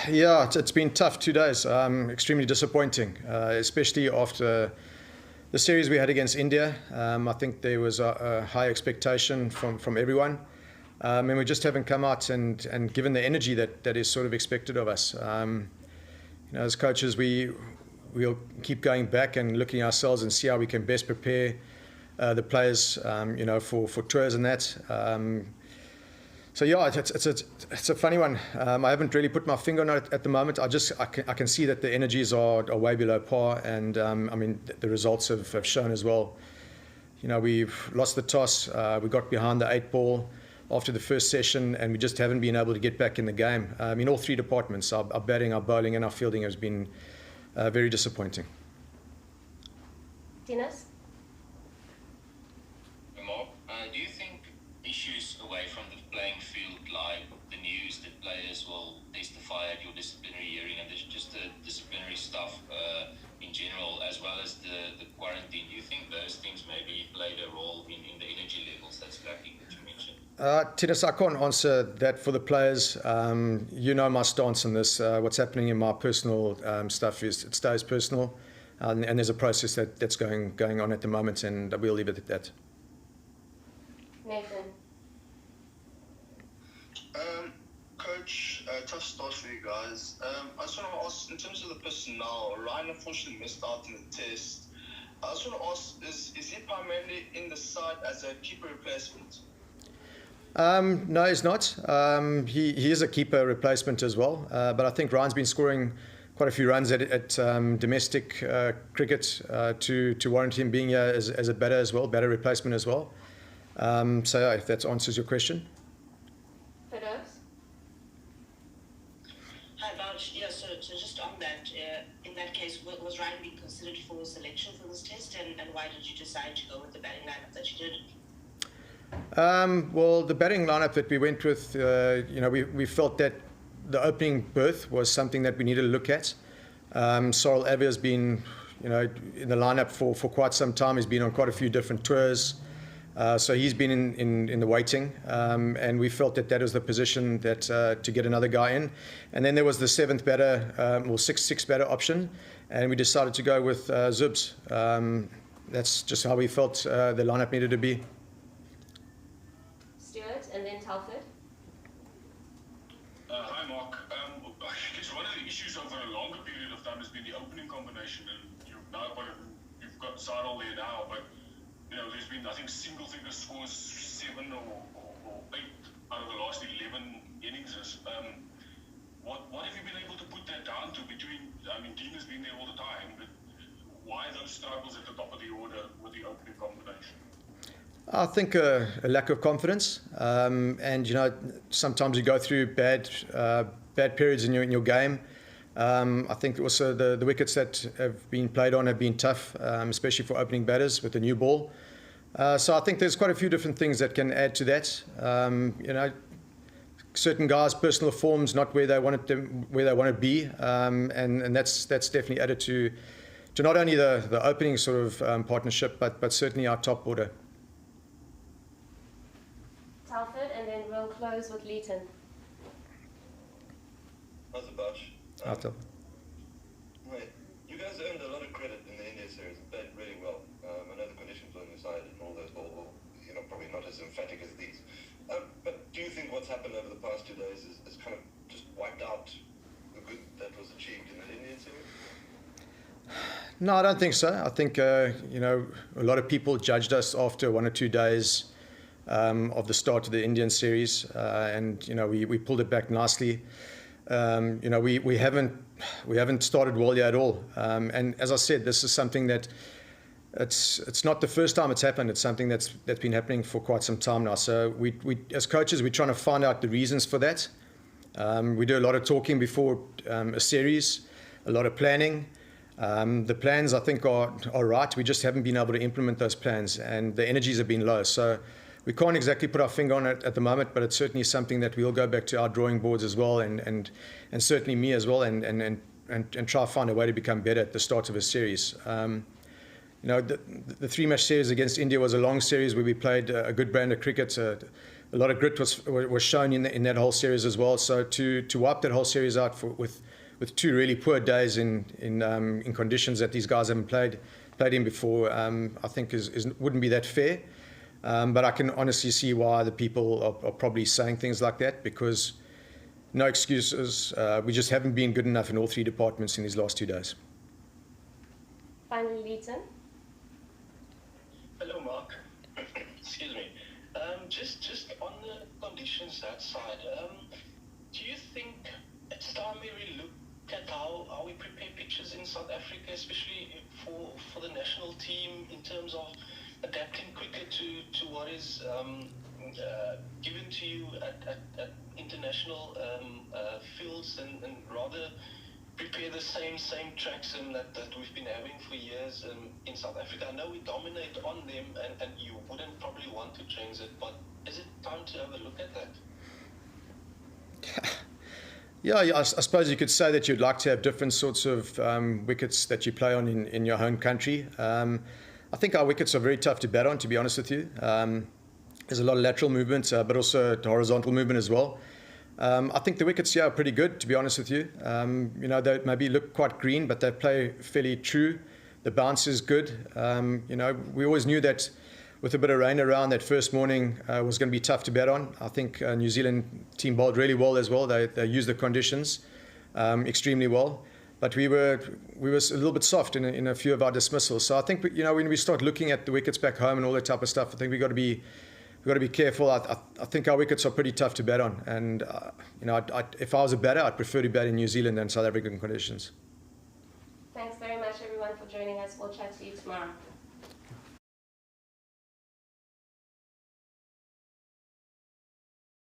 Yeah, it's been tough 2 days. Extremely disappointing, especially after the series we had against India. I think there was a high expectation from everyone. And we just haven't come out and given the energy that is sort of expected of us. As coaches, we'll keep going back and looking at ourselves and see how we can best prepare the players, for tours and that. So yeah, it's a funny one. I haven't really put my finger on it at the moment. I can see that the energies are way below par, and the results have shown as well. We've lost the toss. We got behind the 8 ball after the first session, and we just haven't been able to get back in the game. In all three departments, our batting, our bowling, and our fielding has been very disappointing. Dennis? Mark, do you think issues away from the playing field, like the news that players will testify at your disciplinary hearing, and there's just the disciplinary stuff in general, as well as the quarantine, do you think those things maybe played a role in the energy levels that's lacking that you mentioned? Dennis, I can't answer that for the players. You know my stance on this. What's happening in my personal stuff it stays personal, and there's a process that's going on at the moment, and we'll leave it at that. Nathan? Coach, tough start for you guys. I just want to ask, in terms of the personnel, Ryan unfortunately missed out in the test. I just want to ask, is he primarily in the side as a keeper replacement? No, he's not. He is a keeper replacement as well. But I think Ryan's been scoring quite a few runs at domestic cricket to warrant him being here as a batter replacement as well. So yeah, if that answers your question. Hi, Boucher. Yeah, so just on that, in that case, was Ryan being considered for selection for this test, and why did you decide to go with the batting lineup that you did? Well, the batting lineup that we went with, we felt that the opening berth was something that we needed to look at. Sorrel Avi has been, in the lineup for quite some time. He's been on quite a few different tours. So he's been in the waiting, and we felt that was the position that to get another guy in. And then there was the seventh batter, or sixth batter option, and we decided to go with Zubs. That's just how we felt the lineup needed to be. Stuart, and then Telford. Hi, Mark. I guess one of the issues over a longer period of time has been the opening combination, and you've got Sarel there now, but there's been, I think, single-figure scores 7 or 8 out of the last 11 innings. What have you been able to put that down to between, Dean has been there all the time, but why those struggles at the top of the order with the opening combination? I think a lack of confidence, and sometimes you go through bad periods in your game. I think also the wickets that have been played on have been tough, especially for opening batters with the new ball. So I think there's quite a few different things that can add to that. Certain guys' personal forms not where they want to be, and that's definitely added to not only the opening sort of partnership, but certainly our top order. Telford, and then we'll close with Leighton. How's the Bouch? Right. You guys earned a lot of credit in the India series and played really well. I know the conditions on your side and all those ball, probably not as emphatic as these. But do you think what's happened over the past 2 days is kind of just wiped out the good that was achieved in the Indian series? No, I don't think so. I think, a lot of people judged us after 1 or 2 days of the start of the Indian series, and we pulled it back nicely. We haven't started well yet at all, and as I said, this is something that it's not the first time it's happened. It's something that's been happening for quite some time now. So we as coaches, we're trying to find out the reasons for that. We do a lot of talking before a series, a lot of planning. The plans, I think, are right. We just haven't been able to implement those plans, and the energies have been low. So we can't exactly put our finger on it at the moment, but it's certainly something that we'll go back to our drawing boards as well, and certainly me as well, and try to find a way to become better at the start of a series. The 3-match series against India was a long series where we played a good brand of cricket, a lot of grit was shown in that whole series as well. So to wipe that whole series out with two really poor days in conditions that these guys haven't played in before, I think wouldn't be that fair. But I can honestly see why the people are probably saying things like that, because no excuses. We just haven't been good enough in all three departments in these last 2 days. Finally, Leighton. Hello, Mark. Excuse me. Just on the conditions that side, do you think it's time we look at how we prepare pitches in South Africa, especially for the national team, in terms of adapting quicker to what is given to you at international fields, and rather prepare the same tracks that we've been having for years in South Africa? I know we dominate on them, and you wouldn't probably want to change it, but is it time to have a look at that? Yeah, I suppose you could say that you'd like to have different sorts of wickets that you play on in your home country. I think our wickets are very tough to bat on, to be honest with you. There's a lot of lateral movement, but also horizontal movement as well. I think the wickets here are pretty good, to be honest with you. They maybe look quite green, but they play fairly true. The bounce is good. We always knew that with a bit of rain around, that first morning was going to be tough to bat on. I think New Zealand team bowled really well as well. They used the conditions extremely well. But we were a little bit soft in a few of our dismissals. So I think when we start looking at the wickets back home and all that type of stuff, I think we've got to be careful. I think our wickets are pretty tough to bat on. And if I was a batter, I'd prefer to bat in New Zealand than South African conditions. Thanks very much, everyone, for joining us. We'll chat to you tomorrow.